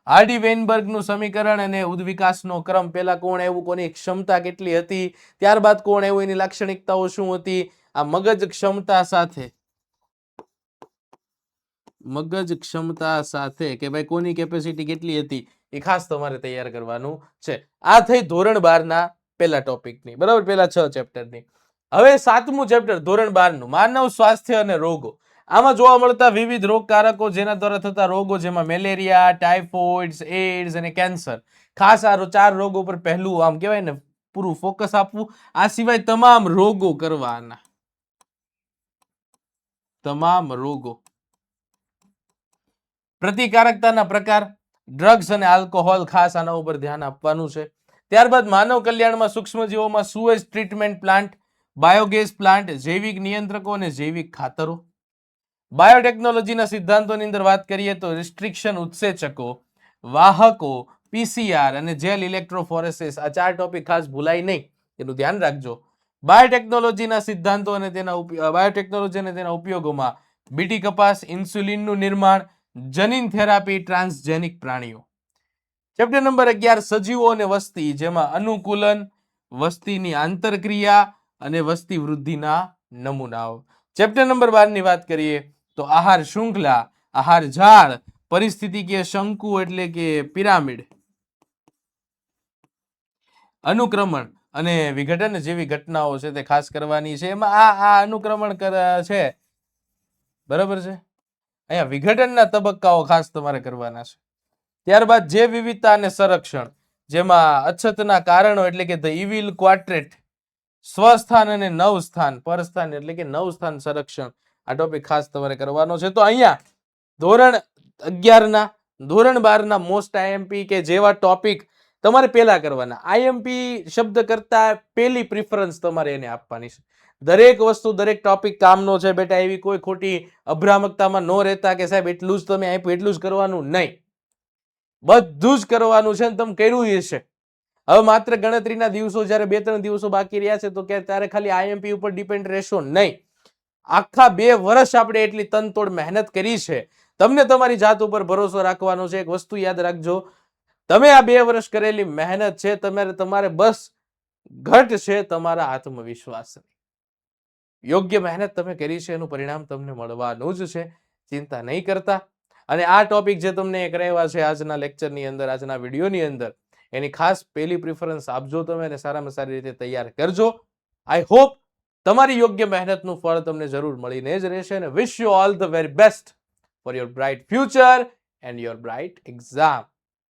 હાર્ડી વેઇનબર્ગનું સમીકરણ અને ઉદ્વિકાસનો ક્રમ, પહેલા કોણ આવ્યું, કોની ક્ષમતા કેટલી હતી, ત્યારબાદ કોણ આવ્યું, એની લાક્ષણિકતાઓ શું હતી. આ મગજ ક્ષમતા સાથે કે ભાઈ કોની કેપેસિટી કેટલી હતી એ ખાસ તમારે તૈયાર કરવાનું છે. આ થઈ ધોરણ 12 ના પહેલા ટોપિકની, બરાબર, પહેલા 6 ચેપ્ટરની. હવે 7મું ચેપ્ટર ધોરણ 12 નું માનવ સ્વાસ્થ્ય અને રોગો. આમાં જોવા મળતા વિવિધ રોગકારકો જેના દ્વારા થતા રોગો, જેમાં મેલેરિયા, ટાઇફોઇડ, એઇડ્સ અને કેન્સર. ખાસ આ 4 રોગો પર પહેલું આમ કહેવાય ને પૂરું ફોકસ આપવું. આ સિવાય તમામ રોગો કરવાના, તમામ રોગો. પ્રતિકારકતાના પ્રકાર, ડ્રગ્સ અને આલ્કોહોલ ખાસ આના ઉપર ધ્યાન આપવાનું છે. ત્યારબાદ માનવ કલ્યાણમાં સૂક્ષ્મજીવોમાં sewage treatment plant, biogas plant, જૈવિક નિયંત્રકો અને જૈવિક ખાતરો. બાયોટેકનોલોજીના સિદ્ધાંતોની અંદર વાત કરીએ તો રિસ્ટ્રિક્શન ઉત્સેચકો, વાહકો, પીસીઆર અને જેલ ઇલેક્ટ્રોફોરેસિસ. આ 4 ટોપિક ખાસ ભૂલાય નહીં, એનું ધ્યાન રાખજો. બાયોટેકનોલોજીના સિદ્ધાંતો અને તેના ઉપયોગોમાં બીટી કપાસ, ઇન્સ્યુલિનનું નિર્માણ, જનીન થેરાપી, ટ્રાન્સજેનિક પ્રાણીઓ. ચેપ્ટર નંબર 11 સજીવો અને વસ્તી, જેમાં અનુકૂલન, વસ્તીની આંતરક્રિયા અને વસ્તી વૃદ્ધિના નમૂનાઓ. ચેપ્ટર નંબર 12 ની વાત કરીએ તો આહાર શૃંખલા, આહાર જાળ, પરિસ્થિતિકીય શંકુ એટલે કે પિરામિડ, અનુક્રમણ, અને વિઘટન જેવી ઘટનાઓ છે તે ખાસ કરવાની છે. એમાં આ અનુક્રમણ છે, બરાબર છે. અહીંયા વિઘટનના તબક્કાઓ ખાસ તમારે કરવાના છે. ત્યારબાદ જૈવ વિવિધતા અને સંરક્ષણ, જેમાં અછતના કારણો એટલે કે ધ ઇવિલ ક્વાડ્રેટ, સ્વસ્થાન અને નવસ્થાન, પરસ્થાન એટલે કે નવસ્થાન સંરક્ષણ, આ ટોપિક ખાસ તમારે કરવાનો છે. તો અહીંયા ધોરણ 11 ના, ધોરણ 12 ના મોસ્ટ આઈએમપી કે જેવા ટોપિક તમારે પહેલા કરવાના. આઈએમપી શબ્દ કરતા પહેલી પ્રિફરન્સ તમારે એને આપવાની છે. દરેક વસ્તુ, દરેક ટોપિક કામનો છે બેટા. એવી કોઈ ખોટી અભ્રામકતામાં ન રહેતા કે સાહેબ એટલું જ તમે આપ્યું એટલું જ કરવાનું, નહીં. બધું જ કરવાનું છે. તમે કર્યું હશે. હવે માત્ર ગણતરીના દિવસો, જ્યારે 2-3 દિવસો બાકી રહ્યા છે, તો ત્યારે ખાલી આઈએમપી ઉપર ડિપેન્ડ રહેશો નહીં. આખા 2 વર્ષ આપણે એટલી તનતોડ મહેનત કરી છે. તમને તમારી જાત ઉપર ભરોસો રાખવાનો છે. એક વસ્તુ યાદ રાખજો, તમે આ 2 વર્ષ કરેલી મહેનત છે, તમારે બસ ઘટ છે તમારા આત્મવિશ્વાસ. યોગ્ય મહેનત તમે કરી છે, એનું પરિણામ તમને મળવાનું જ છે. ચિંતા નહીં કરતા. અને આ ટોપિક જે તમને કરાવ્યા છે આજના લેક્ચરની અંદર, આજના વિડીયોની અંદર, એની ખાસ પહેલી પ્રિફરન્સ આપજો તમે અને સારામાં સારી રીતે તૈયાર કરજો. આઈ હોપ તમારી યોગ્ય મહેનતનું ફળ તમને જરૂર મળીને જ રહેશે. અને wish you all the very best for your bright future and your bright exam.